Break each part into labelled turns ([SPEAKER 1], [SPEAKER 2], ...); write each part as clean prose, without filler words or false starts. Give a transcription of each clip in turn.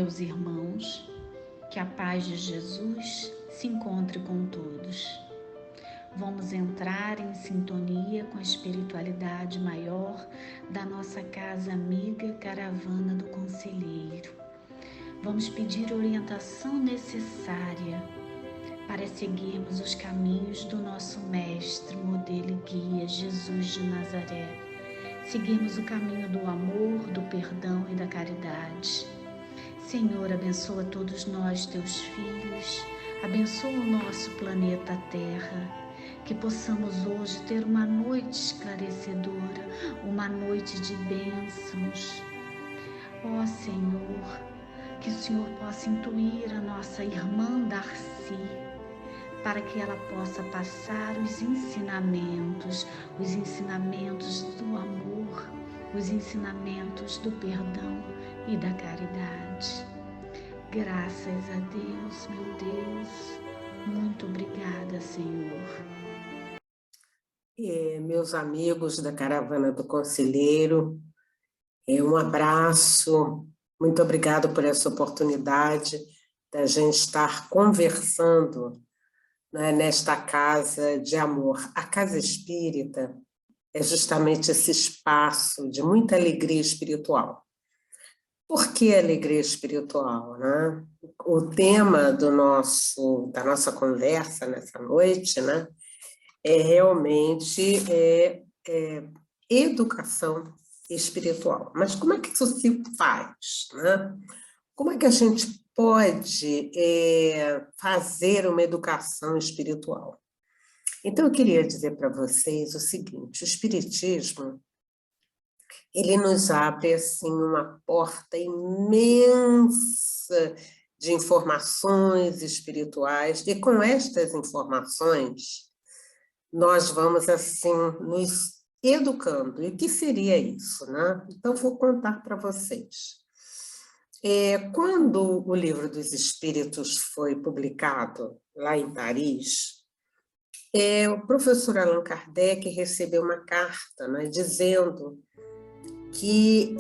[SPEAKER 1] meus irmãos, que a paz de Jesus se encontre com todos. Vamos entrar em sintonia com a espiritualidade maior da nossa casa amiga Caravana do Conselheiro. Vamos pedir orientação necessária para seguirmos os caminhos do nosso Mestre, modelo e guia Jesus de Nazaré. Seguirmos o caminho do amor, do perdão e da caridade. Senhor, abençoa todos nós, teus filhos, abençoa o nosso planeta Terra, que possamos hoje ter uma noite esclarecedora, uma noite de bênçãos. Ó Senhor, que o Senhor possa intuir a nossa irmã Darcy, para que ela possa passar os ensinamentos do amor, os ensinamentos do perdão e da caridade. Graças a Deus, meu Deus, muito obrigada, Senhor.
[SPEAKER 2] Meus amigos da Caravana do Conselheiro, um abraço, muito obrigado por essa oportunidade da gente estar conversando, né, nesta casa de amor. A casa espírita é justamente esse espaço de muita alegria espiritual. Por que alegria espiritual, né? O tema da nossa conversa nessa noite, né, é realmente educação espiritual. Mas como é que isso se faz, né? Como é que a gente pode fazer uma educação espiritual? Então, eu queria dizer para vocês o seguinte: o Espiritismo, ele nos abre assim uma porta imensa de informações espirituais, e com estas informações nós vamos assim nos educando. E o que seria isso, né? Então, vou contar para vocês. Quando o Livro dos Espíritos foi publicado lá em Paris, o professor Allan Kardec recebeu uma carta, né, dizendo que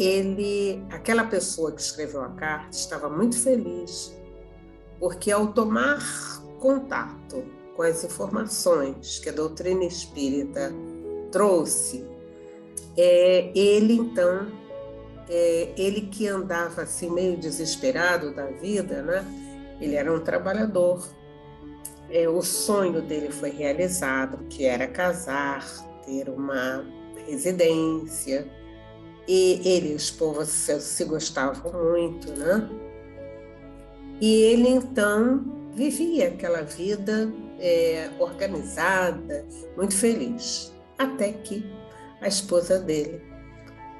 [SPEAKER 2] aquela pessoa que escreveu a carta estava muito feliz, porque ao tomar contato com as informações que a doutrina espírita trouxe, ele que andava assim meio desesperado da vida, né? Ele era um trabalhador, o sonho dele foi realizado, que era casar, ter uma residência, e ele e a esposa se gostavam muito, né? E ele então vivia aquela vida organizada, muito feliz, até que a esposa dele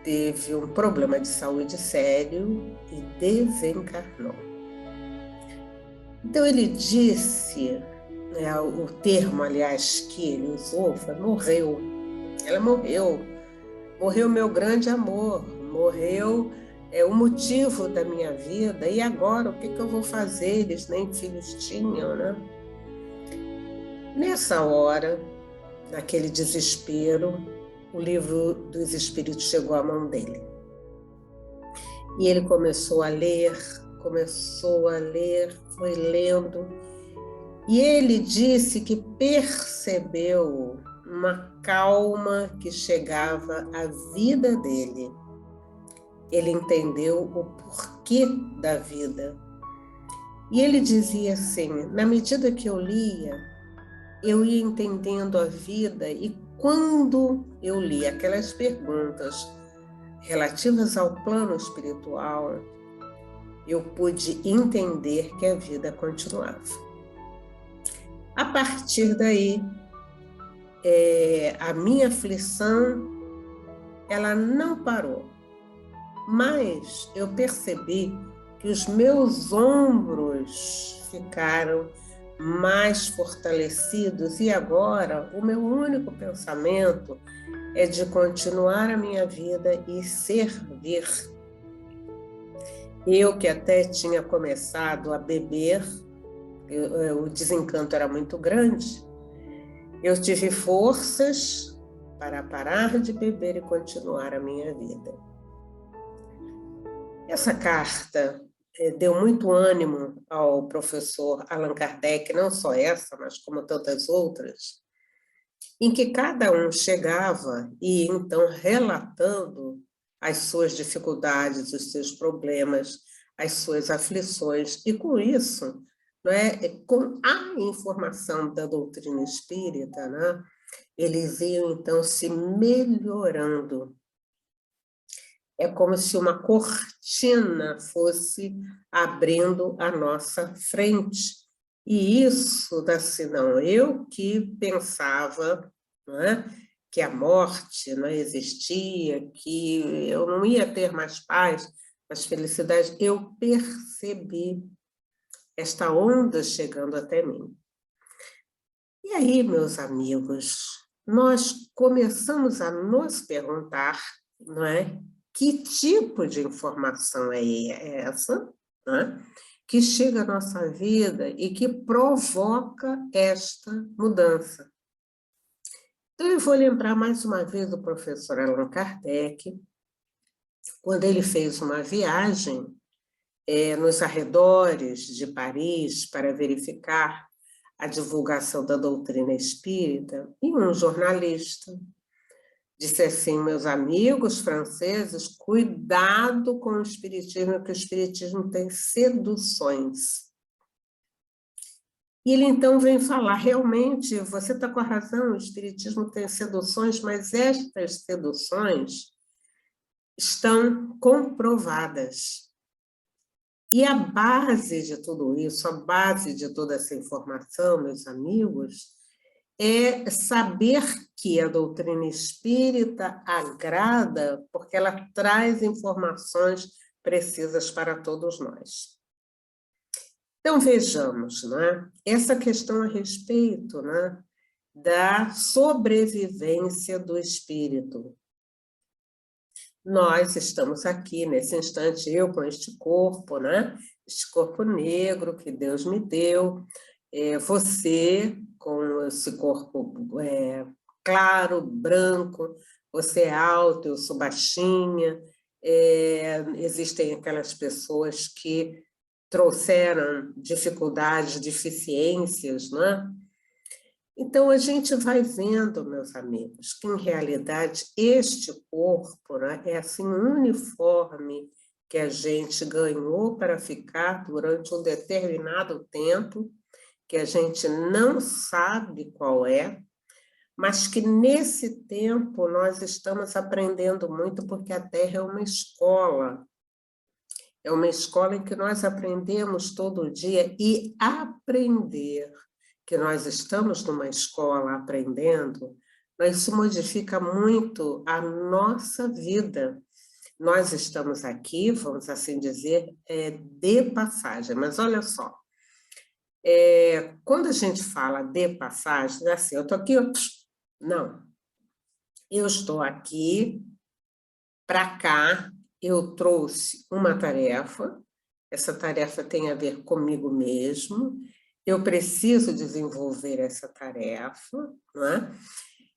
[SPEAKER 2] teve um problema de saúde sério e desencarnou. Então ele disse, o termo, aliás, que ele usou foi morreu. Ela morreu meu grande amor, morreu o motivo da minha vida, e agora o que eu vou fazer? Eles nem filhos tinham, né? Nessa hora, naquele desespero, o Livro dos Espíritos chegou à mão dele. E ele começou a ler, foi lendo. E ele disse que percebeu uma calma que chegava à vida dele. Ele entendeu o porquê da vida. E ele dizia assim: na medida que eu lia, eu ia entendendo a vida, e quando eu li aquelas perguntas relativas ao plano espiritual, eu pude entender que a vida continuava. A partir daí, a minha aflição, ela não parou, mas eu percebi que os meus ombros ficaram mais fortalecidos, e agora o meu único pensamento é de continuar a minha vida e servir. Eu que até tinha começado a beber, o desencanto era muito grande, eu tive forças para parar de beber e continuar a minha vida. Essa carta deu muito ânimo ao professor Allan Kardec, não só essa, mas como tantas outras, em que cada um chegava e então relatando as suas dificuldades, os seus problemas, as suas aflições, e com isso, com a informação da doutrina espírita, eles iam então se melhorando. É como se uma cortina fosse abrindo à nossa frente. E isso, assim, não, eu que pensava, que a morte não existia, que eu não ia ter mais paz, mais felicidade, eu percebi esta onda chegando até mim. E aí, meus amigos, nós começamos a nos perguntar, não é? Que tipo de informação é essa, né, que chega à nossa vida e que provoca esta mudança? Então, eu vou lembrar mais uma vez do professor Allan Kardec, quando ele fez uma viagem nos arredores de Paris para verificar a divulgação da doutrina espírita, e um jornalista disse assim: meus amigos franceses, cuidado com o espiritismo, que o espiritismo tem seduções. E ele então vem falar, realmente, você está com a razão, o espiritismo tem seduções, mas estas seduções estão comprovadas. E a base de tudo isso, a base de toda essa informação, meus amigos, é saber que a doutrina espírita agrada porque ela traz informações precisas para todos nós. Então, vejamos, essa questão a respeito da sobrevivência do espírito. Nós estamos aqui, nesse instante, eu com este corpo, este corpo negro que Deus me deu, você com esse corpo claro, branco, você é alto, eu sou baixinha, existem aquelas pessoas que trouxeram dificuldades, deficiências, Então, a gente vai vendo, meus amigos, que, em realidade, este corpo é assim, um uniforme que a gente ganhou para ficar durante um determinado tempo, que a gente não sabe qual é, mas que, nesse tempo, nós estamos aprendendo muito, porque a Terra é uma escola. É uma escola em que nós aprendemos todo dia, e aprender que nós estamos numa escola aprendendo, isso modifica muito a nossa vida. Nós estamos aqui, vamos assim dizer, de passagem, mas olha só, quando a gente fala de passagem, é assim, eu estou aqui, não, eu estou aqui, para cá, eu trouxe uma tarefa, essa tarefa tem a ver comigo mesmo, eu preciso desenvolver essa tarefa,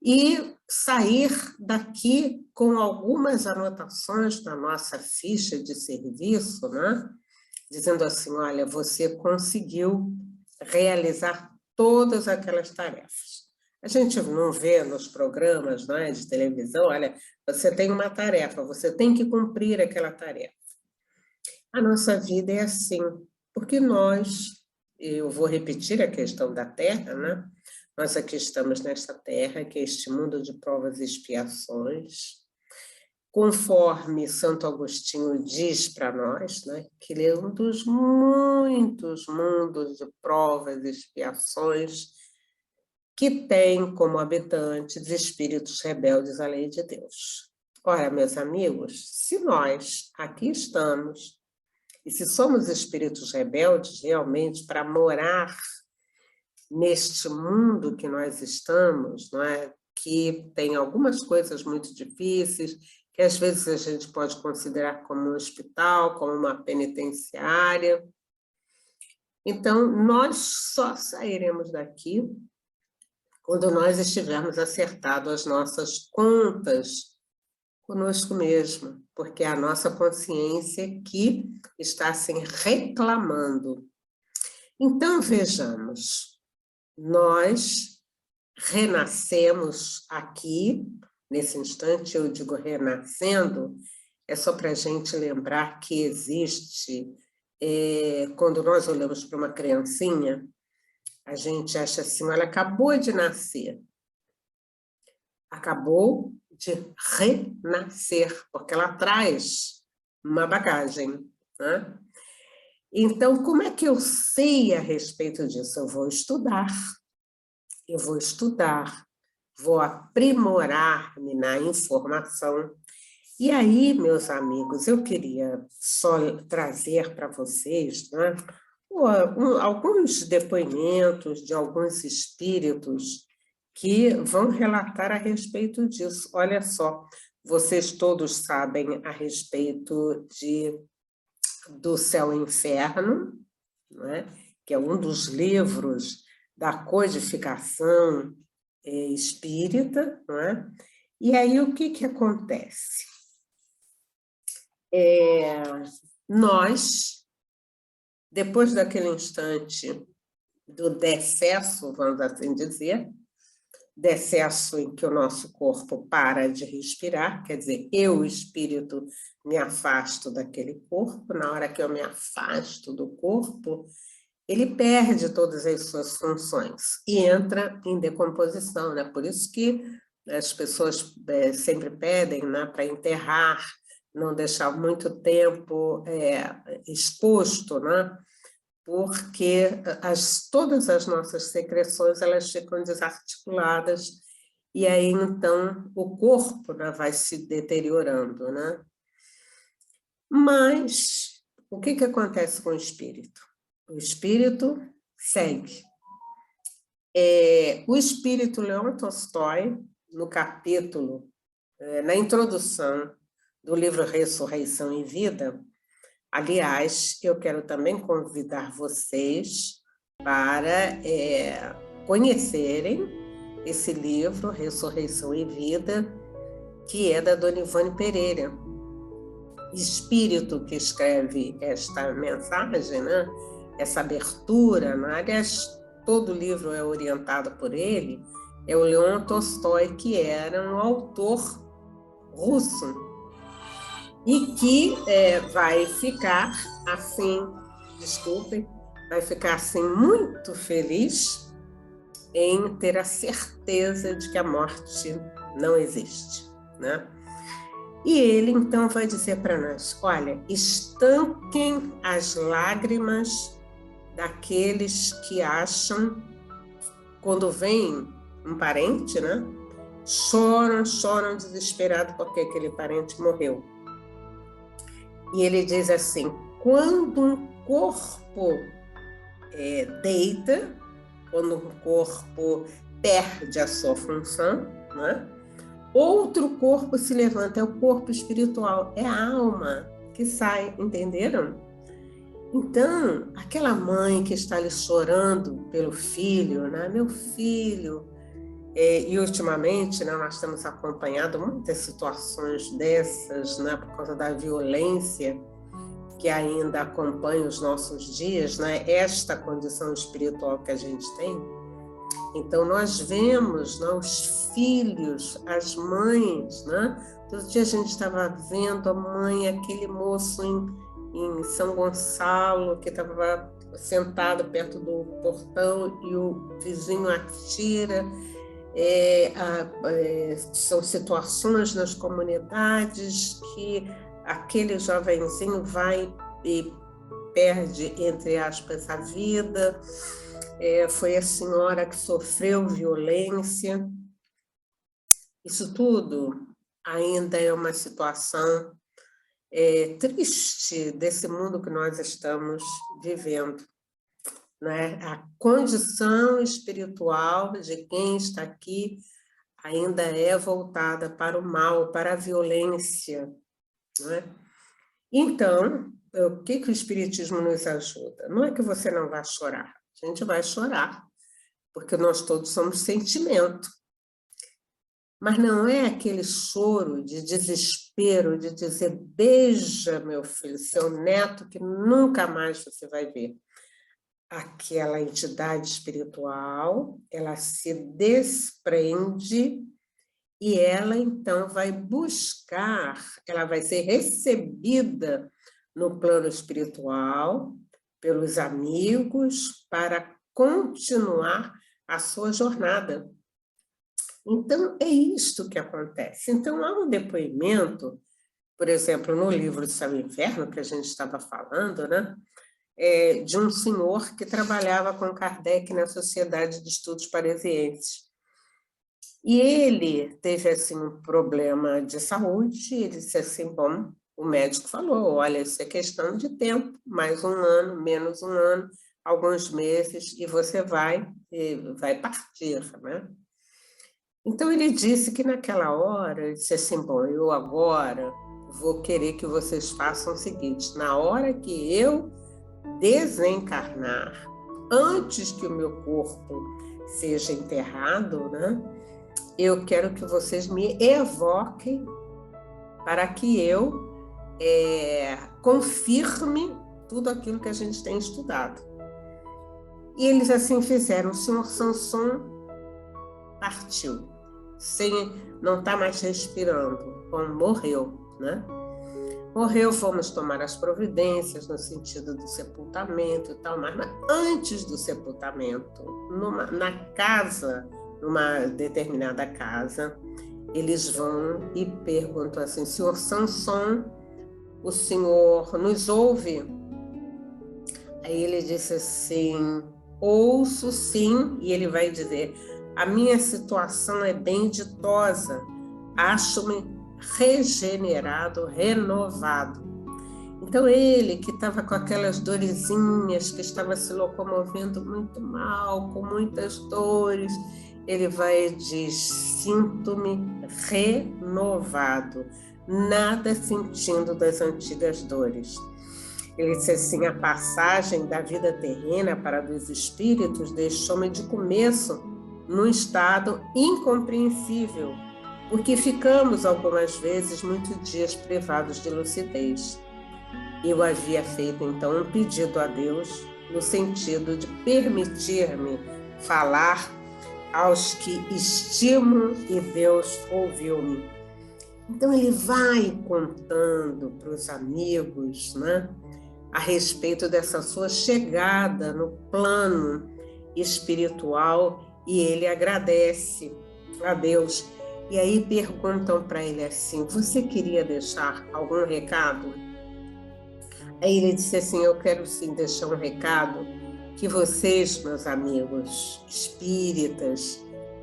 [SPEAKER 2] e sair daqui com algumas anotações na nossa ficha de serviço, dizendo assim, olha, você conseguiu realizar todas aquelas tarefas. A gente não vê nos programas de televisão, olha, você tem uma tarefa, você tem que cumprir aquela tarefa. A nossa vida é assim, porque eu vou repetir a questão da Terra, nós aqui estamos nesta Terra, que é este mundo de provas e expiações, conforme Santo Agostinho diz para nós, que ele é um dos muitos mundos de provas e expiações que tem como habitantes espíritos rebeldes à lei de Deus. Ora, meus amigos, se nós aqui estamos, e se somos espíritos rebeldes realmente para morar neste mundo que nós estamos, que tem algumas coisas muito difíceis, que às vezes a gente pode considerar como um hospital, como uma penitenciária. Então, nós só sairemos daqui quando nós estivermos acertado as nossas contas conosco mesmo, porque é a nossa consciência que está assim reclamando. Então, vejamos, nós renascemos aqui, nesse instante eu digo renascendo, é só para a gente lembrar que existe, quando nós olhamos para uma criancinha, a gente acha assim, ela acabou de nascer, acabou de renascer, porque ela traz uma bagagem, né? Então, como é que eu sei a respeito disso? Eu vou estudar, vou aprimorar-me na informação. E aí, meus amigos, eu queria só trazer para vocês, né, alguns depoimentos de alguns espíritos que vão relatar a respeito disso. Olha só, vocês todos sabem a respeito do Céu e Inferno, né, que é um dos livros da codificação espírita, né? E aí o que acontece? Nós, depois daquele instante do decesso, vamos assim dizer, decesso em que o nosso corpo para de respirar, quer dizer, eu, espírito, me afasto daquele corpo, na hora que eu me afasto do corpo, ele perde todas as suas funções e entra em decomposição, né? Por isso que as pessoas sempre pedem, né, para enterrar, não deixar muito tempo exposto, né? Porque todas as nossas secreções elas ficam desarticuladas e aí então o corpo, né, vai se deteriorando, né? Mas o que acontece com o espírito? O espírito segue. O espírito Leon Tolstói, no capítulo, na introdução do livro Ressurreição e Vida, aliás, eu quero também convidar vocês para conhecerem esse livro, Ressurreição e Vida, que é da Dona Ivone Pereira, espírito que escreve esta mensagem, né? Essa abertura, né? Aliás, todo o livro é orientado por ele, é o Leon Tolstói, que era um autor russo, e que vai ficar assim, desculpem, vai ficar assim muito feliz em ter a certeza de que a morte não existe, né? E ele, então, vai dizer para nós, olha, estanquem as lágrimas daqueles que acham, quando vem um parente, né? Choram desesperado porque aquele parente morreu. E ele diz assim, quando um corpo deita, quando um corpo perde a sua função, né? Outro corpo se levanta, é o corpo espiritual, é a alma que sai, entenderam? Então, aquela mãe que está ali chorando pelo filho, né? Meu filho, e ultimamente, né, nós temos acompanhado muitas situações dessas, né, por causa da violência que ainda acompanha os nossos dias, né, esta condição espiritual que a gente tem. Então, nós vemos, né, os filhos, as mães, né? Todo dia a gente estava vendo a mãe, aquele moço em São Gonçalo, que estava sentado perto do portão e o vizinho atira. São situações nas comunidades que aquele jovenzinho vai e perde, entre aspas, a vida. Foi a senhora que sofreu violência. Isso tudo ainda é uma situação triste desse mundo que nós estamos vivendo, né? A condição espiritual de quem está aqui ainda é voltada para o mal, para a violência, né? Então, o que o Espiritismo nos ajuda? Não é que você não vai chorar, a gente vai chorar, porque nós todos somos sentimento. Mas não é aquele choro de desespero, de dizer, beija, meu filho, seu neto, que nunca mais você vai ver. Aquela entidade espiritual, ela se desprende e ela, então, vai buscar, ela vai ser recebida no plano espiritual pelos amigos para continuar a sua jornada. Então, é isto que acontece. Então, há um depoimento, por exemplo, no livro do Céu e Inferno, que a gente estava falando, né? De um senhor que trabalhava com Kardec na Sociedade de Estudos Parisienses. E ele teve assim, um problema de saúde, e ele disse assim, bom, o médico falou, olha, isso é questão de tempo, mais um ano, menos um ano, alguns meses, e você vai partir, né? Então, ele disse que naquela hora, ele disse assim, bom, eu agora vou querer que vocês façam o seguinte, na hora que eu desencarnar, antes que o meu corpo seja enterrado, né? Eu quero que vocês me evoquem para que eu confirme tudo aquilo que a gente tem estudado. E eles assim fizeram. O senhor Sanson partiu, não está mais respirando, morreu, né? Morreu, fomos tomar as providências no sentido do sepultamento e tal, mas antes do sepultamento, na casa, numa determinada casa, eles vão e perguntam assim, senhor Sanson, o senhor nos ouve? Aí ele disse assim, ouço sim, e ele vai dizer, a minha situação é bem ditosa, acho-me regenerado, renovado. Então ele que estava com aquelas dorezinhas, que estava se locomovendo muito mal, com muitas dores, ele vai e diz, sinto-me renovado, nada sentindo das antigas dores. Ele disse assim, a passagem da vida terrena para a dos espíritos deixou-me de começo num estado incompreensível, porque ficamos algumas vezes muitos dias privados de lucidez. Eu havia feito então um pedido a Deus no sentido de permitir-me falar aos que estimo e Deus ouviu-me. Então ele vai contando para os amigos, né, a respeito dessa sua chegada no plano espiritual e ele agradece a Deus. E aí perguntam para ele assim, você queria deixar algum recado? Aí ele disse assim, eu quero sim deixar um recado, que vocês, meus amigos espíritas,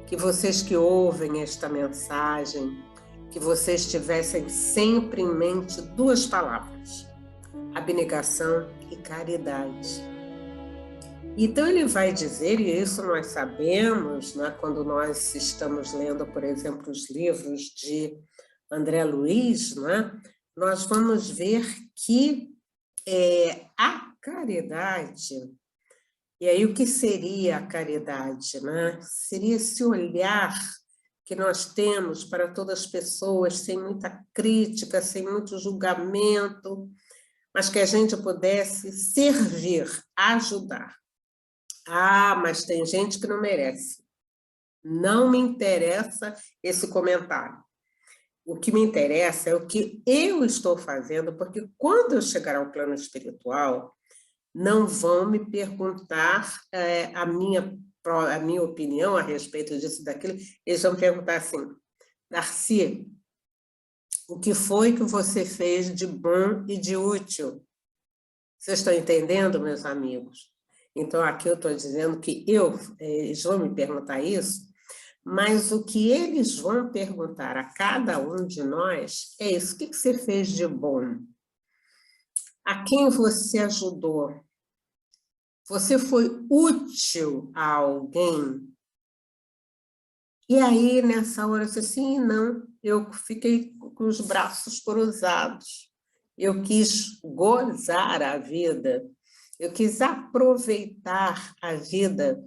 [SPEAKER 2] que vocês que ouvem esta mensagem, que vocês tivessem sempre em mente duas palavras, abnegação e caridade. Então ele vai dizer, e isso nós sabemos, né, quando nós estamos lendo, por exemplo, os livros de André Luiz, né, nós vamos ver que a caridade, e aí o que seria a caridade, né? Seria esse olhar que nós temos para todas as pessoas, sem muita crítica, sem muito julgamento, mas que a gente pudesse servir, ajudar. Ah, mas tem gente que não merece. Não me interessa esse comentário. O que me interessa é o que eu estou fazendo, porque quando eu chegar ao plano espiritual, não vão me perguntar a minha opinião a respeito disso e daquilo. Eles vão perguntar assim, Darcy, o que foi que você fez de bom e de útil? Vocês estão entendendo, meus amigos? Então, aqui eu estou dizendo que eles vão me perguntar isso, mas o que eles vão perguntar a cada um de nós é isso. O que você fez de bom? A quem você ajudou? Você foi útil a alguém? E aí, nessa hora, eu disse assim, não, eu fiquei com os braços cruzados. Eu quis gozar a vida, eu quis aproveitar a vida.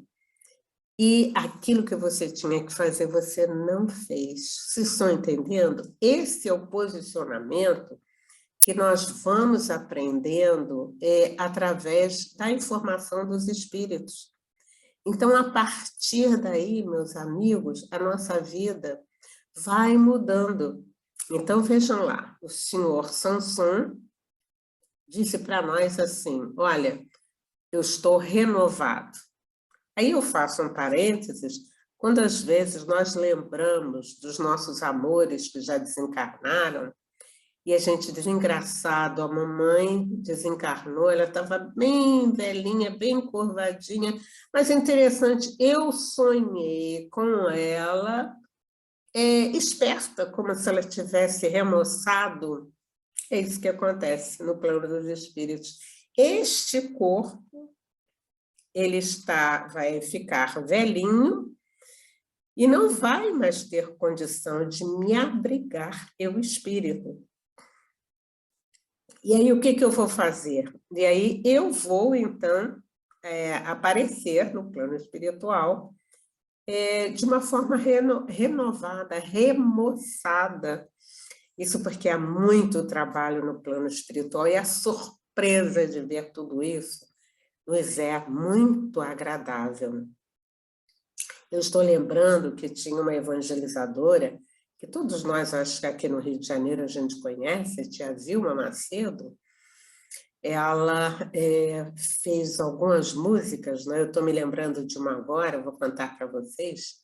[SPEAKER 2] e aquilo que você tinha que fazer, você não fez. Vocês estão entendendo? Esse é o posicionamento que nós vamos aprendendo através da informação dos espíritos. Então, a partir daí, meus amigos, a nossa vida vai mudando. Então, vejam lá, o senhor Sanson disse para nós assim, olha, eu estou renovado. Aí eu faço um parênteses, quando às vezes nós lembramos dos nossos amores que já desencarnaram, e a gente diz, engraçado, a mamãe desencarnou, ela estava bem velhinha, bem curvadinha, mas é interessante, eu sonhei com ela esperta, como se ela tivesse remoçado. É isso que acontece no plano dos espíritos. Este corpo, ele vai ficar velhinho e não vai mais ter condição de me abrigar, eu espírito. E aí, o que eu vou fazer? E aí, eu vou, então, aparecer no plano espiritual de uma forma renovada, remoçada. Isso porque há muito trabalho no plano espiritual e a surpresa de ver tudo isso nos é muito agradável. Eu estou lembrando que tinha uma evangelizadora, que todos nós, acho que aqui no Rio de Janeiro a gente conhece, a tia Vilma Macedo. Ela fez algumas músicas, né? Eu estou me lembrando de uma agora, vou cantar para vocês.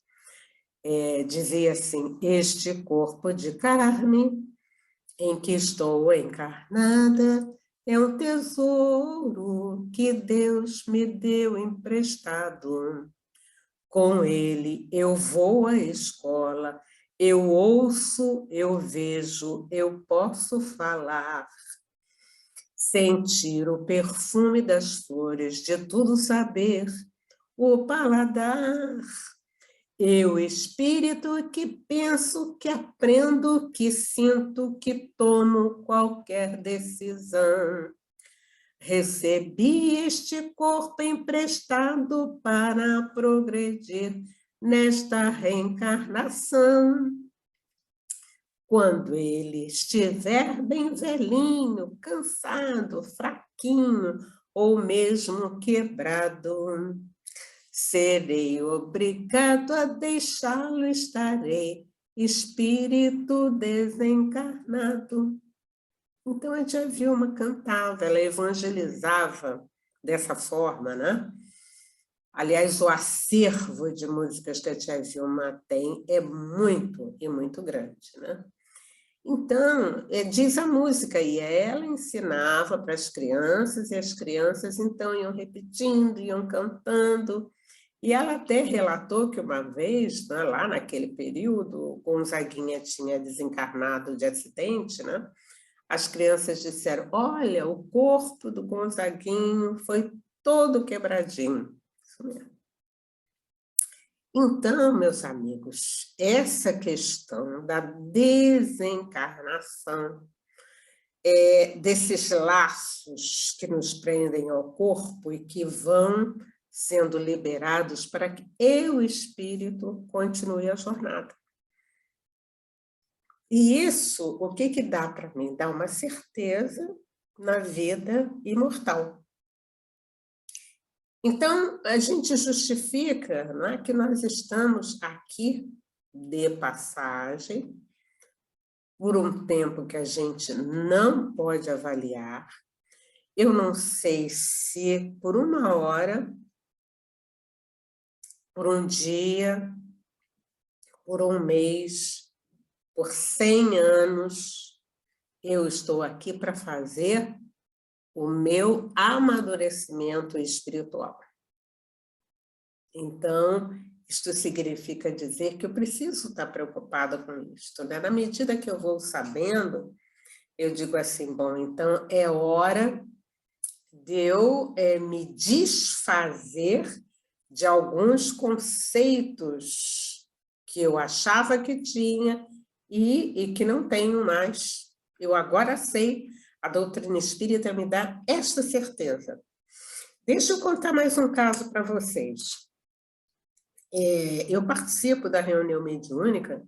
[SPEAKER 2] Dizia assim, este corpo de carne em que estou encarnada é um tesouro que Deus me deu emprestado. Com ele eu vou à escola, eu ouço, eu vejo, eu posso falar, sentir o perfume das flores, de tudo saber, o paladar. Eu, espírito, que penso, que aprendo, que sinto, que tomo qualquer decisão. Recebi este corpo emprestado para progredir nesta reencarnação. Quando ele estiver bem velhinho, cansado, fraquinho ou mesmo quebrado, serei obrigado a deixá-lo, estarei espírito desencarnado. Então, a tia Vilma cantava, ela evangelizava dessa forma, né? Aliás, o acervo de músicas que a tia Vilma tem é muito e muito grande, né? Então, diz a música, e ela ensinava para as crianças, e as crianças, então, iam repetindo, iam cantando, e ela até relatou que uma vez, né, lá naquele período, Gonzaguinha tinha desencarnado de acidente, né? As crianças disseram, olha, o corpo do Gonzaguinho foi todo quebradinho. Isso mesmo. Então, meus amigos, essa questão da desencarnação, desses laços que nos prendem ao corpo e que vão sendo liberados para que eu, o espírito, continue a jornada. E isso, o que dá para mim? Dá uma certeza na vida imortal. Então, a gente justifica, não é, que nós estamos aqui de passagem, por um tempo que a gente não pode avaliar. Eu não sei se por uma hora, por um dia, por um mês, por 100 anos, eu estou aqui para fazer o meu amadurecimento espiritual. Então, isto significa dizer que eu preciso estar preocupada com isso, né? Na medida que eu vou sabendo, eu digo assim, bom, então é hora de eu me desfazer de alguns conceitos que eu achava que tinha e que não tenho mais. Eu agora sei, a doutrina espírita me dá esta certeza. Deixa eu contar mais um caso para vocês. Eu participo da reunião mediúnica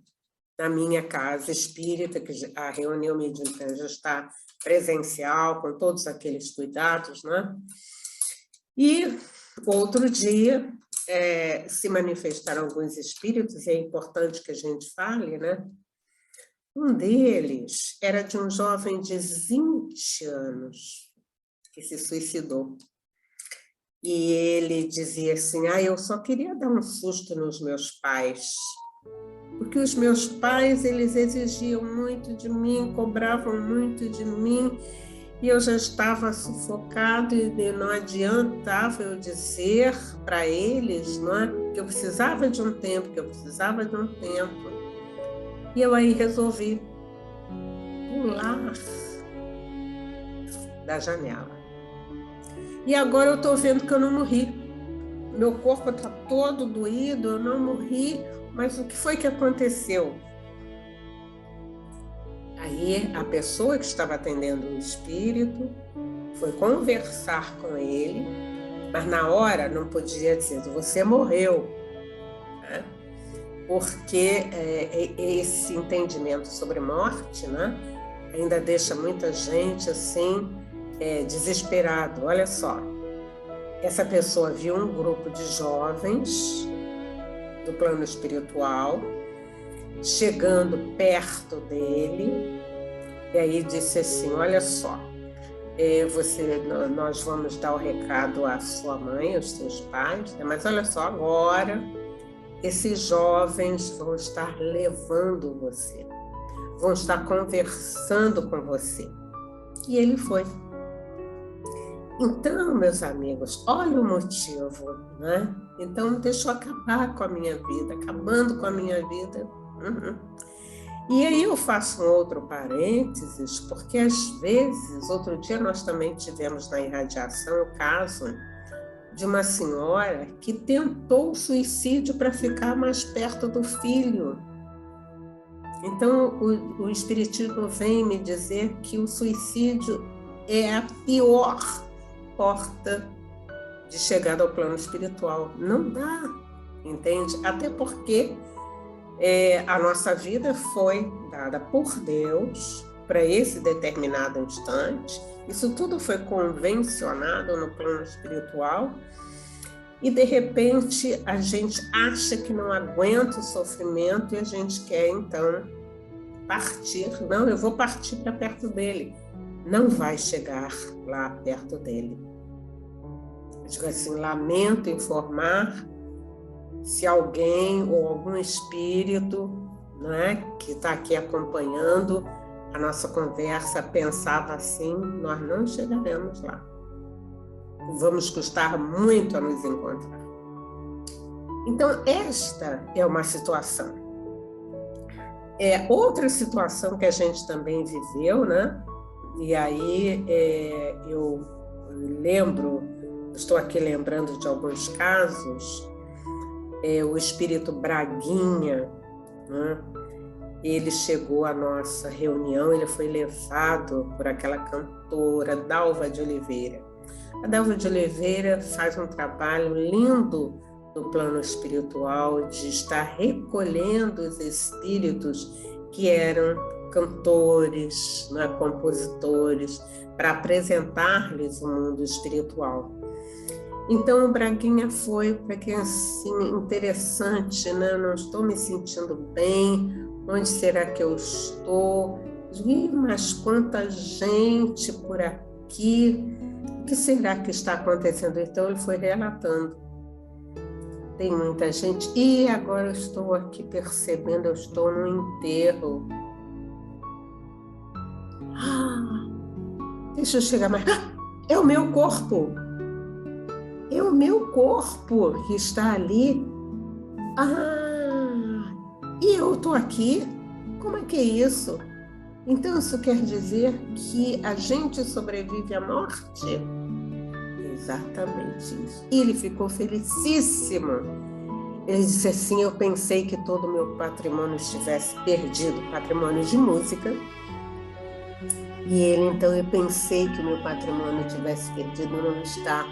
[SPEAKER 2] na minha casa espírita, que a reunião mediúnica já está presencial, com todos aqueles cuidados, né? E outro dia se manifestaram alguns espíritos, e é importante que a gente fale, né? Um deles era de um jovem de 20 anos que se suicidou. E ele dizia assim, eu só queria dar um susto nos meus pais, porque os meus pais, eles exigiam muito de mim, cobravam muito de mim, e eu já estava sufocado e não adiantava eu dizer para eles, não é, que eu precisava de um tempo, E eu aí resolvi pular da janela. E agora eu estou vendo que eu não morri. Meu corpo está todo doído, eu não morri, mas o que foi que aconteceu? Aí a pessoa que estava atendendo o espírito foi conversar com ele, mas na hora não podia dizer, você morreu, né? Porque esse entendimento sobre morte, né, ainda deixa muita gente assim, desesperado. Olha só, essa pessoa viu um grupo de jovens do plano espiritual chegando perto dele, e aí disse assim, olha só, nós vamos dar o recado à sua mãe, aos seus pais, né? Mas olha só, agora esses jovens vão estar levando você, vão estar conversando com você. E ele foi. Então, meus amigos, olha o motivo, né? Então, deixa eu acabar com a minha vida, acabando com a minha vida. E aí eu faço um outro parênteses, porque às vezes, outro dia nós também tivemos na irradiação o caso de uma senhora que tentou o suicídio para ficar mais perto do filho. Então, o Espiritismo vem me dizer que o suicídio é a pior porta de chegada ao plano espiritual. Não dá, entende? Até porque a nossa vida foi dada por Deus para esse determinado instante. Isso tudo foi convencionado no plano espiritual e, de repente, a gente acha que não aguenta o sofrimento e a gente quer, então, partir. Não, eu vou partir para perto dele. Não vai chegar lá perto dele. Eu digo assim, lamento informar se alguém ou algum espírito, né, que está aqui acompanhando a nossa conversa pensava assim, nós não chegaremos lá. Vamos custar muito a nos encontrar. Então, esta é uma situação. Outra situação que a gente também viveu, né? E aí eu lembro, estou aqui lembrando de alguns casos, o espírito Braguinha, né? Ele chegou à nossa reunião, ele foi levado por aquela cantora, Dalva de Oliveira. A Dalva de Oliveira faz um trabalho lindo no plano espiritual de estar recolhendo os espíritos que eram cantores, né, compositores, para apresentar-lhes o mundo espiritual. Então, o Braguinha foi para que, assim, interessante, né? Eu não estou me sentindo bem, onde será que eu estou? Mas quanta gente por aqui, o que será que está acontecendo? Então, ele foi relatando. Tem muita gente, e agora eu estou aqui percebendo, eu estou no enterro. Deixa eu chegar mais. É o meu corpo! É o meu corpo que está ali. E eu estou aqui? Como é que é isso? Então, isso quer dizer que a gente sobrevive à morte? Exatamente isso. E ele ficou felicíssimo. Ele disse assim, eu pensei que todo o meu patrimônio estivesse perdido, patrimônio de música. E ele, então, eu pensei que o meu patrimônio tivesse perdido, não está.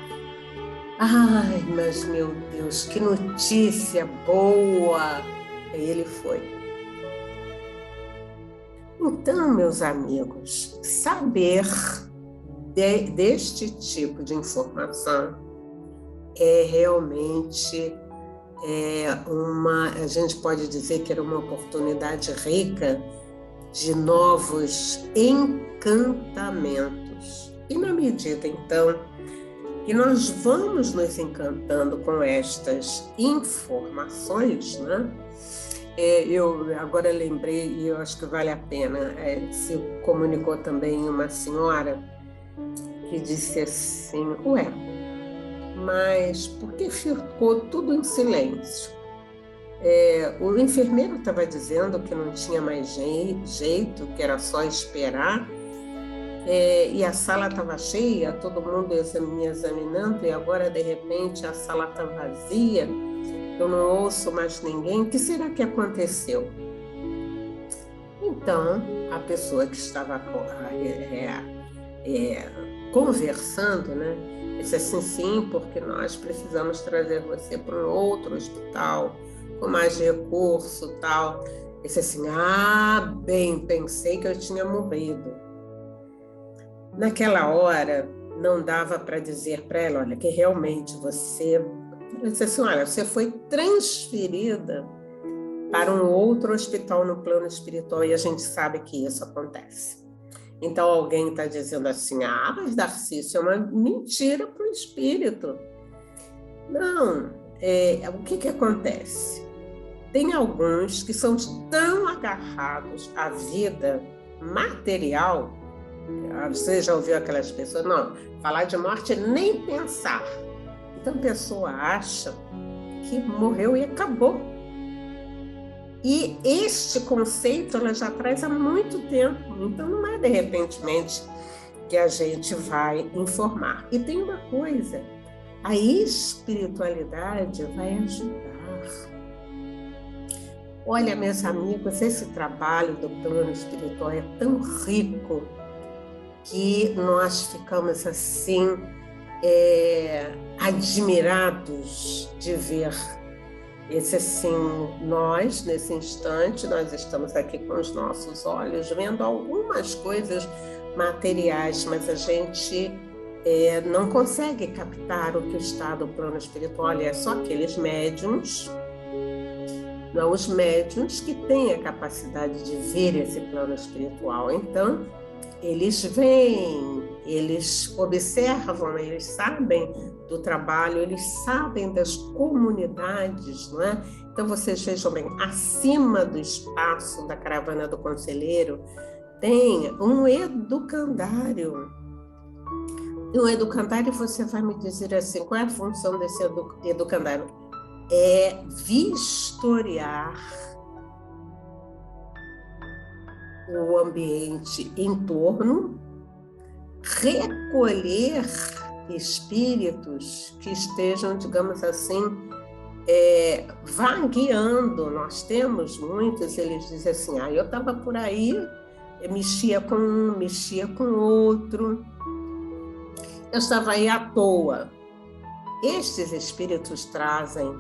[SPEAKER 2] Ai, mas meu Deus, que notícia boa! Aí ele foi. Então, meus amigos, saber deste tipo de informação é realmente a gente pode dizer que era uma oportunidade rica de novos encantamentos. E na medida, então, que nós vamos nos encantando com estas informações, né? Eu agora lembrei, e eu acho que vale a pena, se comunicou também uma senhora que disse assim, ué, mas por que ficou tudo em silêncio? O enfermeiro estava dizendo que não tinha mais jeito, que era só esperar, e a sala estava cheia, todo mundo me examinando, e agora, de repente, a sala está vazia, eu não ouço mais ninguém. O que será que aconteceu? Então, a pessoa que estava conversando, né, disse assim, sim, porque nós precisamos trazer você para um outro hospital, com mais recurso, tal. Disse assim, bem, pensei que eu tinha morrido. Naquela hora, não dava para dizer para ela, olha, que realmente você... Eu disse assim, olha, você foi transferida para um outro hospital no plano espiritual e a gente sabe que isso acontece. Então, alguém está dizendo assim, mas Darcy, é uma mentira para o espírito. Não, o que acontece? Tem alguns que são tão agarrados à vida material. Você já ouviu aquelas pessoas? Não, falar de morte é nem pensar. Então a pessoa acha que morreu e acabou. E este conceito ela já traz há muito tempo. Então não é de repentemente que a gente vai informar. E tem uma coisa, a espiritualidade vai ajudar. Olha, meus amigos, esse trabalho do plano espiritual é tão rico que nós ficamos assim admirados de ver esse assim, nós nesse instante nós estamos aqui com os nossos olhos vendo algumas coisas materiais, mas a gente não consegue captar o que está do plano espiritual. É só aqueles médiums, não os médiums que têm a capacidade de ver esse plano espiritual. Então eles veem, eles observam, eles sabem do trabalho, eles sabem das comunidades, não é? Então, vocês vejam bem, acima do espaço da caravana do conselheiro, tem um educandário. E o educandário, você vai me dizer assim, qual é a função desse educandário? É vistoriar o ambiente em torno, recolher espíritos que estejam, digamos assim, vagueando. Nós temos muitos, eles dizem assim, eu estava por aí, eu mexia com um, mexia com outro, eu estava aí à toa. Estes espíritos trazem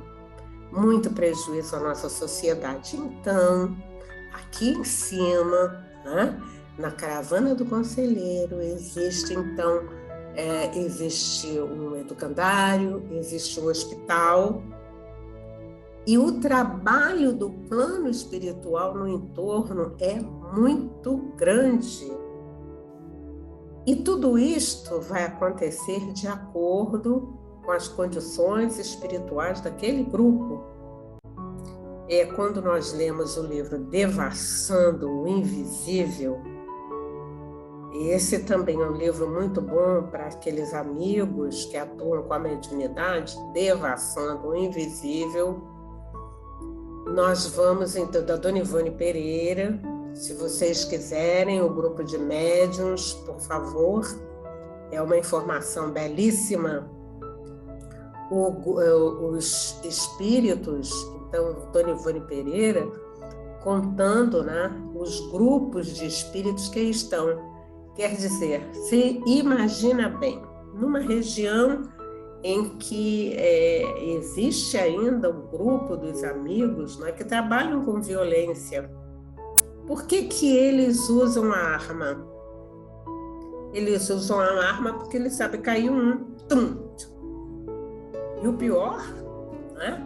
[SPEAKER 2] muito prejuízo à nossa sociedade. Então, aqui em cima, né, na caravana do conselheiro, existe então, existe um educandário, existe um hospital, e o trabalho do plano espiritual no entorno é muito grande. E tudo isto vai acontecer de acordo com as condições espirituais daquele grupo. Quando nós lemos o livro Devassando o Invisível, esse também é um livro muito bom para aqueles amigos que atuam com a mediunidade, Devassando o Invisível. Nós vamos, então, da Dona Ivone Pereira, se vocês quiserem, o grupo de médiuns, por favor, é uma informação belíssima. Os espíritos, então, Dona Ivone Pereira, contando, né, os grupos de espíritos que estão. Quer dizer, se imagina bem, numa região em que existe ainda um grupo dos amigos, né, que trabalham com violência. Por que que eles usam a arma? Eles usam a arma porque eles sabem cair um. Tum. E o pior, né,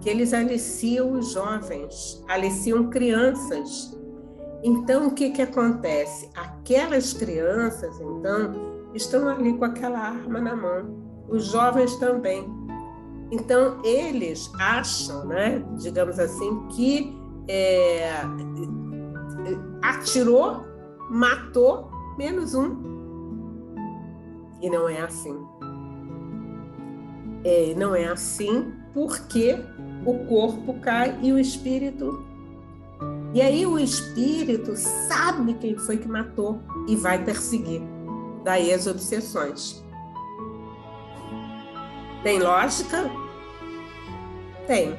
[SPEAKER 2] que eles aliciam os jovens, aliciam crianças. Então, o que que acontece? Aquelas crianças, então, estão ali com aquela arma na mão. Os jovens também. Então, eles acham, né, digamos assim, que atirou, matou, menos um. E não é assim. Não é assim porque o corpo cai e o espírito... E aí o espírito sabe quem foi que matou e vai perseguir. Daí as obsessões. Tem lógica? Tem.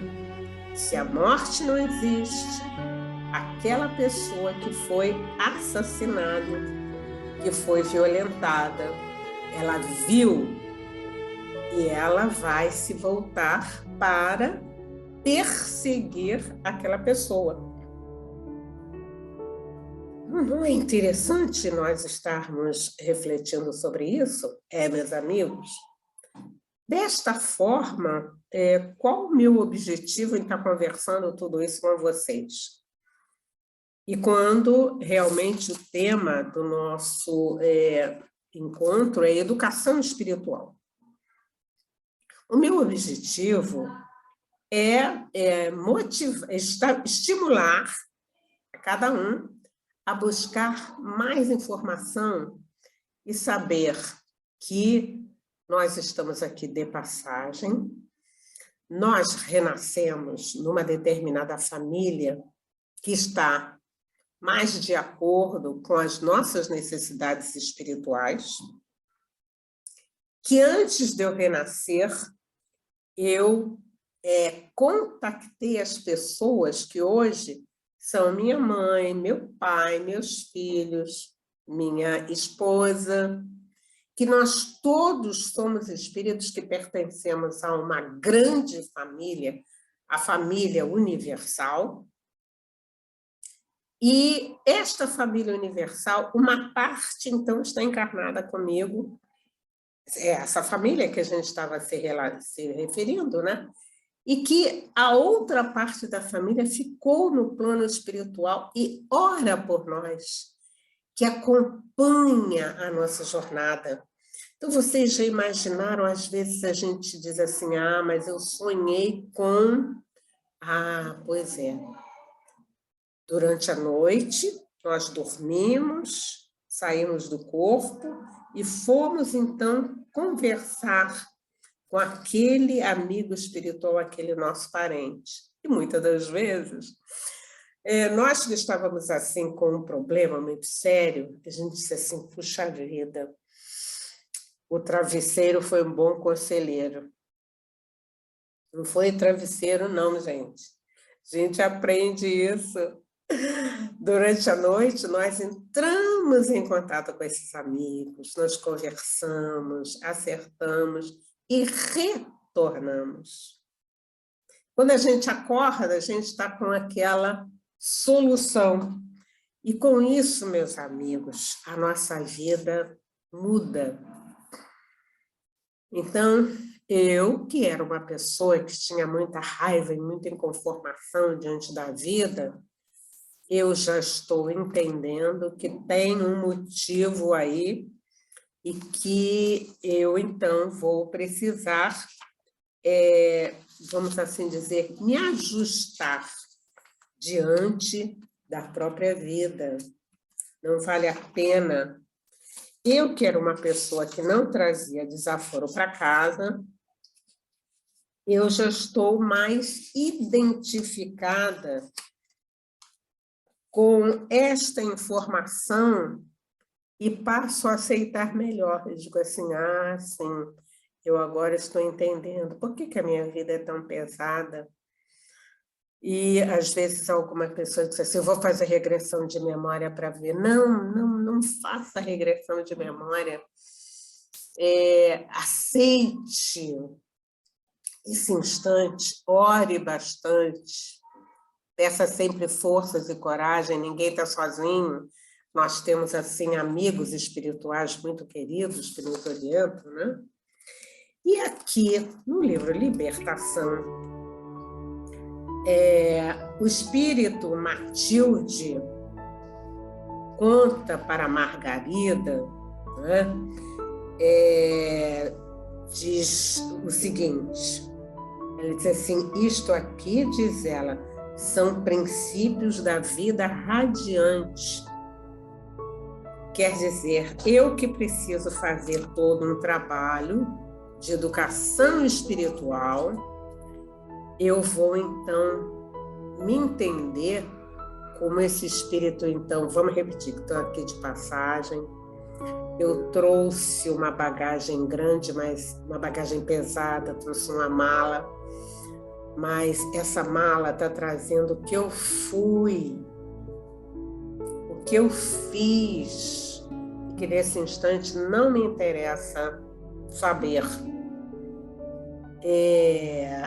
[SPEAKER 2] Se a morte não existe, aquela pessoa que foi assassinada, que foi violentada, ela viu e ela vai se voltar para perseguir aquela pessoa. Não é interessante nós estarmos refletindo sobre isso, meus amigos? Desta forma, qual o meu objetivo em estar conversando tudo isso com vocês? E quando realmente o tema do nosso encontro é educação espiritual. O meu objetivo é estimular cada um a buscar mais informação e saber que nós estamos aqui de passagem, nós renascemos numa determinada família que está mais de acordo com as nossas necessidades espirituais, que antes de eu renascer, eu contactei as pessoas que hoje são minha mãe, meu pai, meus filhos, minha esposa, que nós todos somos espíritos que pertencemos a uma grande família, a família universal. E esta família universal, uma parte, então, está encarnada comigo, essa família que a gente estava se referindo, né? E que a outra parte da família ficou no plano espiritual e ora por nós, que acompanha a nossa jornada. Então, vocês já imaginaram, às vezes a gente diz assim, mas eu sonhei com... pois é. Durante a noite, nós dormimos, saímos do corpo e fomos, então, conversar com aquele amigo espiritual, aquele nosso parente. E muitas das vezes, nós que estávamos assim com um problema muito sério, a gente disse assim, puxa vida, o travesseiro foi um bom conselheiro. Não foi travesseiro não, gente. A gente aprende isso. Durante a noite, nós entramos em contato com esses amigos, nós conversamos, acertamos e retornamos. Quando a gente acorda, a gente está com aquela solução. E com isso, meus amigos, a nossa vida muda. Então, eu, que era uma pessoa que tinha muita raiva e muita inconformação diante da vida, eu já estou entendendo que tem um motivo aí e que eu, então, vou precisar, vamos assim dizer, me ajustar diante da própria vida. Não vale a pena. Eu, que era uma pessoa que não trazia desaforo para casa, eu já estou mais identificada com esta informação e passo a aceitar melhor. Eu digo assim, sim, eu agora estou entendendo por que a minha vida é tão pesada. E, às vezes, alguma pessoa diz assim, eu vou fazer regressão de memória para ver. Não faça regressão de memória. aceite esse instante, ore bastante, peça sempre forças e coragem, ninguém está sozinho. Nós temos, assim, amigos espirituais muito queridos que nos orientam, né? E aqui, no livro Libertação, o espírito Matilde conta para Margarida, né? Diz o seguinte, ela diz assim, isto aqui, diz ela, são princípios da vida radiante. Quer dizer, eu que preciso fazer todo um trabalho de educação espiritual, eu vou, então, me entender como esse espírito, então, vamos repetir, que estou aqui de passagem, eu trouxe uma bagagem grande, mas uma bagagem pesada, trouxe uma mala, mas essa mala está trazendo o que eu fui, o que eu fiz, e que nesse instante não me interessa saber.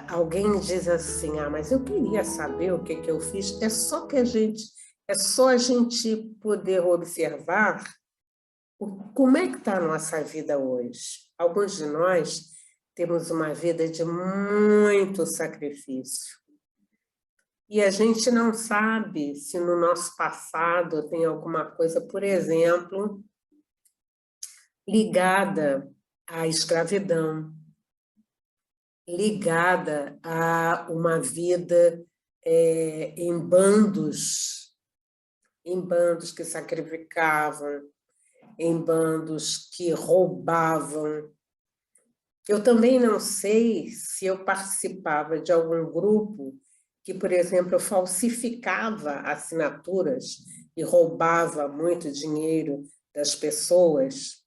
[SPEAKER 2] Alguém diz assim, mas eu queria saber o que eu fiz. É só a gente poder observar como é que está a nossa vida hoje. Alguns de nós temos uma vida de muito sacrifício. E a gente não sabe se no nosso passado tem alguma coisa, por exemplo, ligada à escravidão, ligada a uma vida em bandos que sacrificavam, em bandos que roubavam. Eu também não sei se eu participava de algum grupo que, por exemplo, falsificava assinaturas e roubava muito dinheiro das pessoas.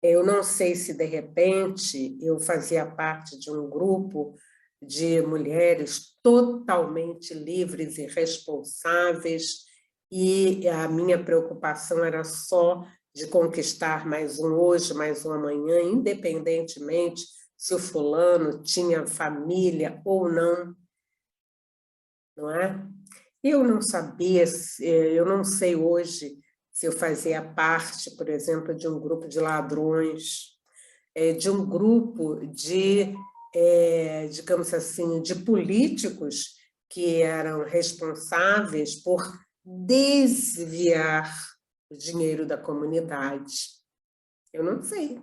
[SPEAKER 2] Eu não sei se, de repente, eu fazia parte de um grupo de mulheres totalmente livres e responsáveis, e a minha preocupação era só de conquistar mais um hoje, mais um amanhã, independentemente se o fulano tinha família ou não, não é? Eu não sabia, eu não sei hoje se eu fazia parte, por exemplo, de um grupo de ladrões, de um grupo de, digamos assim, de políticos que eram responsáveis por desviar o dinheiro da comunidade. Eu não sei,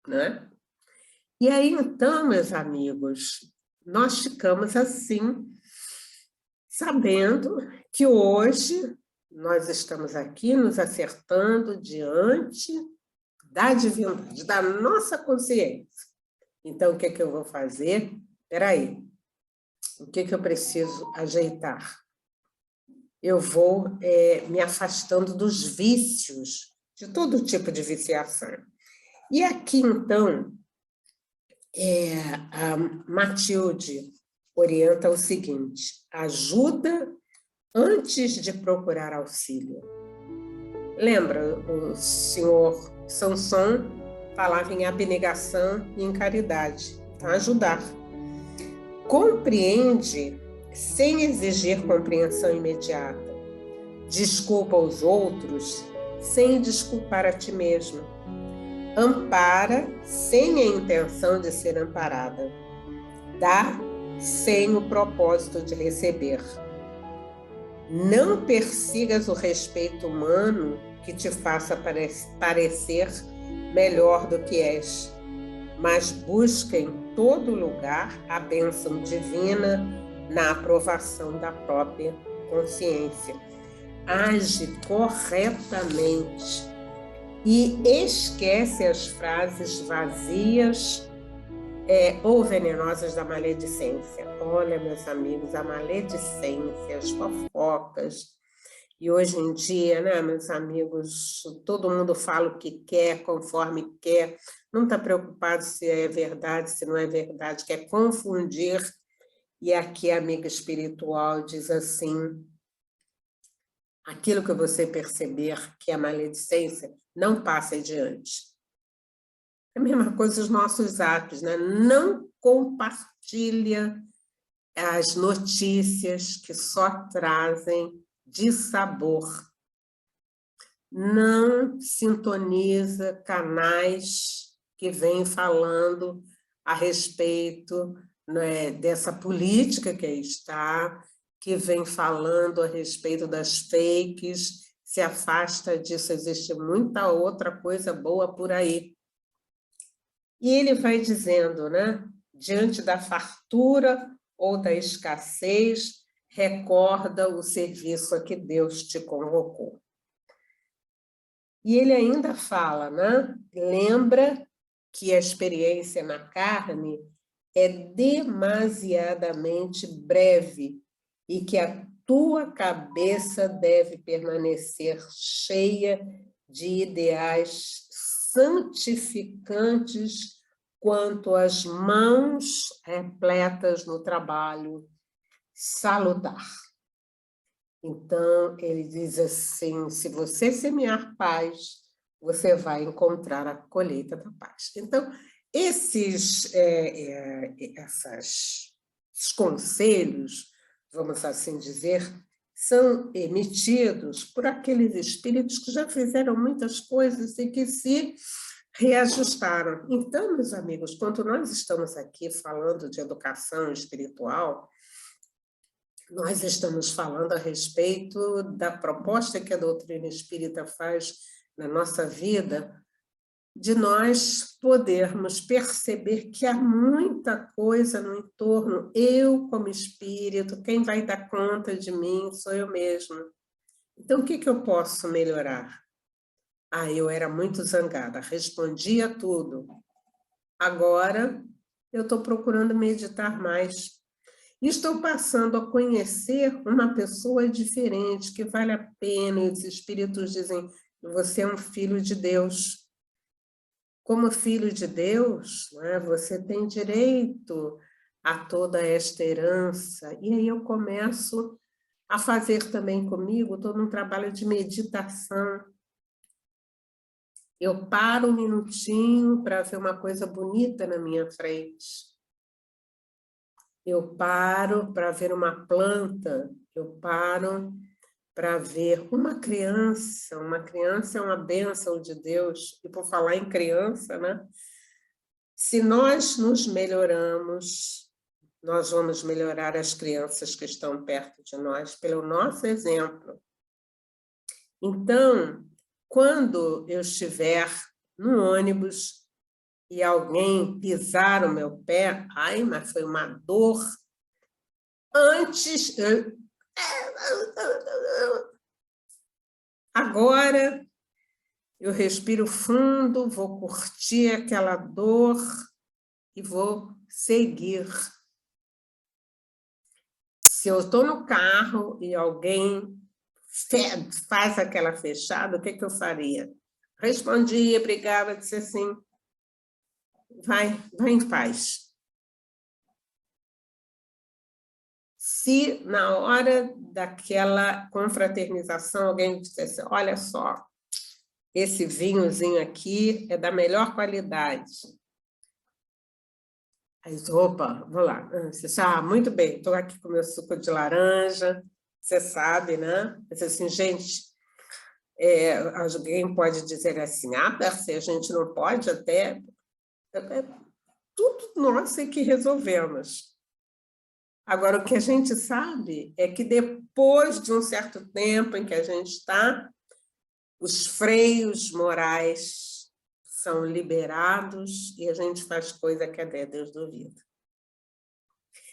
[SPEAKER 2] né? E aí, então, meus amigos, nós ficamos assim, sabendo que hoje nós estamos aqui nos acertando diante da divindade, da nossa consciência. Então, o que eu vou fazer? Espera aí, o que eu preciso ajeitar? Eu vou me afastando dos vícios, de todo tipo de viciação. E aqui, então, a Matilde orienta o seguinte, ajuda antes de procurar auxílio. Lembra, o senhor Sanson falava em abnegação e em caridade, então ajudar. Compreende sem exigir compreensão imediata. Desculpa os outros sem desculpar a ti mesmo. Ampara sem a intenção de ser amparada. Dá sem o propósito de receber. Não persigas o respeito humano que te faça parecer melhor do que és, mas busca em todo lugar a bênção divina na aprovação da própria consciência. Age corretamente e esquece as frases vazias ou venenosas da maledicência. Olha, meus amigos, a maledicência, as fofocas. E hoje em dia, né, meus amigos, todo mundo fala o que quer, conforme quer, não está preocupado se é verdade, se não é verdade, quer confundir. E aqui a amiga espiritual diz assim, aquilo que você perceber que é maledicência, não passe adiante. É a mesma coisa os nossos atos, né? Não compartilha as notícias que só trazem dissabor. Não sintoniza canais que vêm falando a respeito, né, dessa política que aí está, que vem falando a respeito das fakes, se afasta disso, existe muita outra coisa boa por aí. E ele vai dizendo, né, diante da fartura ou da escassez, recorda o serviço a que Deus te convocou. E ele ainda fala, né? Lembra que a experiência na carne é demasiadamente breve e que a tua cabeça deve permanecer cheia de ideais santificantes quanto as mãos repletas no trabalho salutar. Então, ele diz assim, se você semear paz, você vai encontrar a colheita da paz. Então, esses conselhos, vamos assim dizer, são emitidos por aqueles espíritos que já fizeram muitas coisas e que se reajustaram. Então, meus amigos, quando nós estamos aqui falando de educação espiritual, nós estamos falando a respeito da proposta que a doutrina espírita faz na nossa vida, de nós podermos perceber que há muita coisa no entorno. Eu, como espírito, quem vai dar conta de mim sou eu mesma. Então, o que eu posso melhorar? Eu era muito zangada, respondia tudo. Agora, eu estou procurando meditar mais. Estou passando a conhecer uma pessoa diferente, que vale a pena, e os espíritos dizem, você é um filho de Deus. Como filho de Deus, né, você tem direito a toda esta herança. E aí eu começo a fazer também comigo, estou num trabalho de meditação. Eu paro um minutinho para ver uma coisa bonita na minha frente. Eu paro para ver uma planta, eu paro para ver uma criança é uma bênção de Deus, e por falar em criança, né? Se nós nos melhoramos, nós vamos melhorar as crianças que estão perto de nós, pelo nosso exemplo. Então, quando eu estiver no ônibus, e alguém pisar o meu pé, mas foi uma dor. Antes, agora, eu respiro fundo, vou curtir aquela dor e vou seguir. Se eu estou no carro e alguém faz aquela fechada, o que eu faria? Respondia, brigava, disse assim, vai em paz. Se na hora daquela confraternização alguém dissesse, olha só, esse vinhozinho aqui é da melhor qualidade. Aí, opa, vou lá. Você sabe, muito bem, estou aqui com meu suco de laranja, você sabe, né? Mas assim, gente, alguém pode dizer assim, Percy, a gente não pode até... Tudo nós é que resolvemos. Agora, o que a gente sabe é que depois de um certo tempo em que a gente está, os freios morais são liberados e a gente faz coisa que até Deus duvida.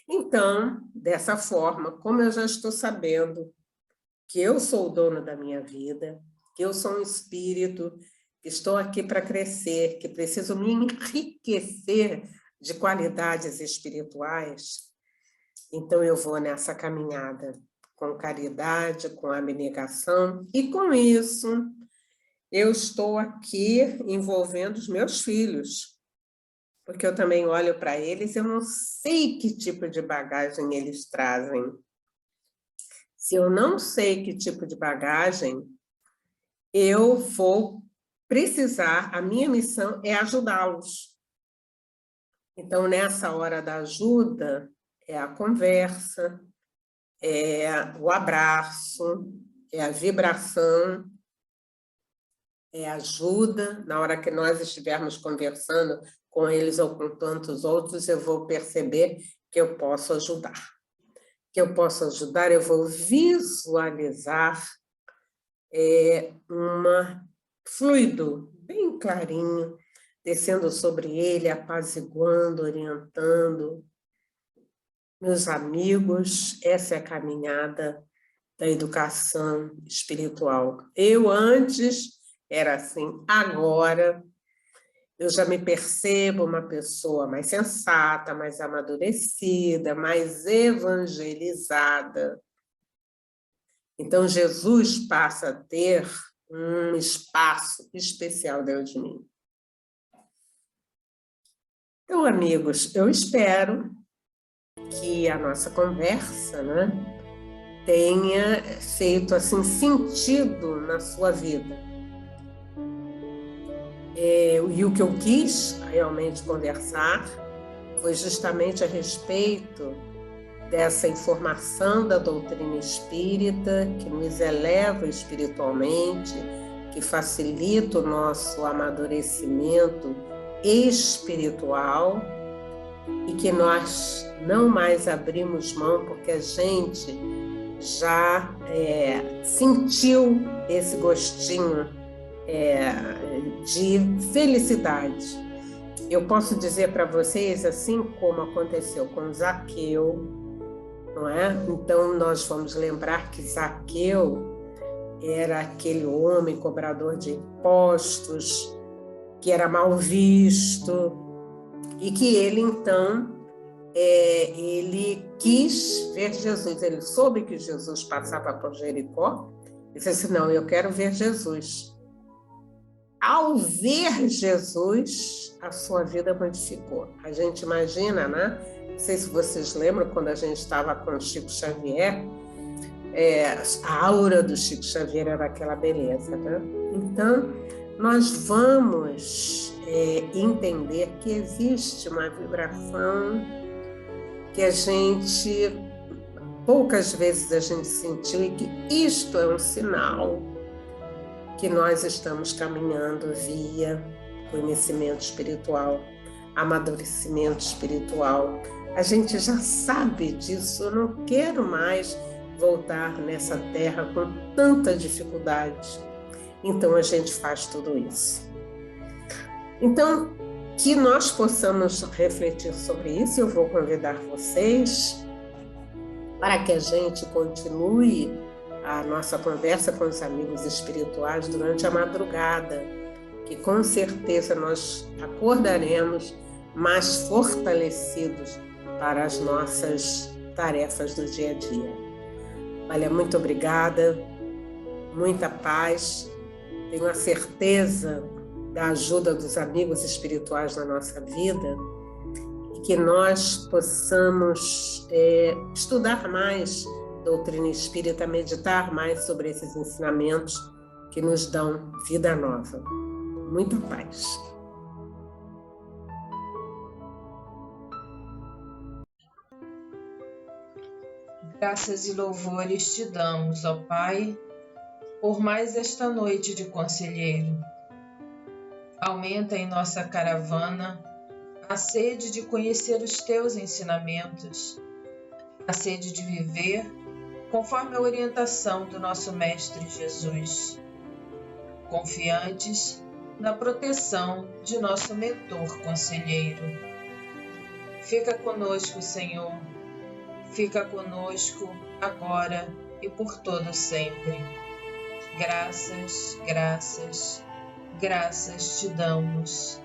[SPEAKER 2] Então, dessa forma, como eu já estou sabendo que eu sou o dono da minha vida, que eu sou um espírito, que estou aqui para crescer, que preciso me enriquecer de qualidades espirituais, então eu vou nessa caminhada com caridade, com abnegação, e com isso eu estou aqui envolvendo os meus filhos, porque eu também olho para eles, eu não sei que tipo de bagagem eles trazem. Se eu não sei que tipo de bagagem, eu vou precisar, a minha missão é ajudá-los. Então, nessa hora da ajuda, é a conversa, é o abraço, é a vibração, é a ajuda. Na hora que nós estivermos conversando com eles ou com tantos outros, eu vou perceber que eu posso ajudar. Eu vou visualizar fluido bem clarinho, descendo sobre ele, apaziguando, orientando. Meus amigos, essa é a caminhada da educação espiritual. Eu antes era assim, agora eu já me percebo uma pessoa mais sensata, mais amadurecida, mais evangelizada. Então, Jesus passa a ter um espaço especial dentro de mim. Então, amigos, eu espero que a nossa conversa, né, tenha feito assim, sentido na sua vida. E o que eu quis realmente conversar foi justamente a respeito dessa informação da doutrina espírita, que nos eleva espiritualmente, que facilita o nosso amadurecimento espiritual e que nós não mais abrimos mão porque a gente já sentiu esse gostinho de felicidade. Eu posso dizer para vocês, assim como aconteceu com Zaqueu, não é? Então, nós vamos lembrar que Zaqueu era aquele homem cobrador de impostos, que era mal visto, e que ele, então, ele quis ver Jesus. Ele soube que Jesus passava por Jericó, e disse assim, não, eu quero ver Jesus. Ao ver Jesus, a sua vida modificou. A gente imagina, né? Não sei se vocês lembram, quando a gente estava com o Chico Xavier, a aura do Chico Xavier era aquela beleza, né? Então, nós vamos entender que existe uma vibração que a gente, poucas vezes a gente sentiu, e que isto é um sinal que nós estamos caminhando via conhecimento espiritual, amadurecimento espiritual. A gente já sabe disso, eu não quero mais voltar nessa terra com tanta dificuldade. Então, a gente faz tudo isso. Então, que nós possamos refletir sobre isso, eu vou convidar vocês para que a gente continue a nossa conversa com os amigos espirituais durante a madrugada, que com certeza nós acordaremos mais fortalecidos para as nossas tarefas do dia a dia. Olha, muito obrigada, muita paz, tenho a certeza da ajuda dos amigos espirituais na nossa vida e que nós possamos estudar mais doutrina espírita, meditar mais sobre esses ensinamentos que nos dão vida nova. Muita paz.
[SPEAKER 3] Graças e louvores te damos, ó Pai, por mais esta noite de conselheiro. Aumenta em nossa caravana a sede de conhecer os teus ensinamentos, a sede de viver conforme a orientação do nosso Mestre Jesus, confiantes na proteção de nosso mentor conselheiro. Fica conosco, Senhor, fica conosco agora e por todo sempre. Graças, graças, graças te damos.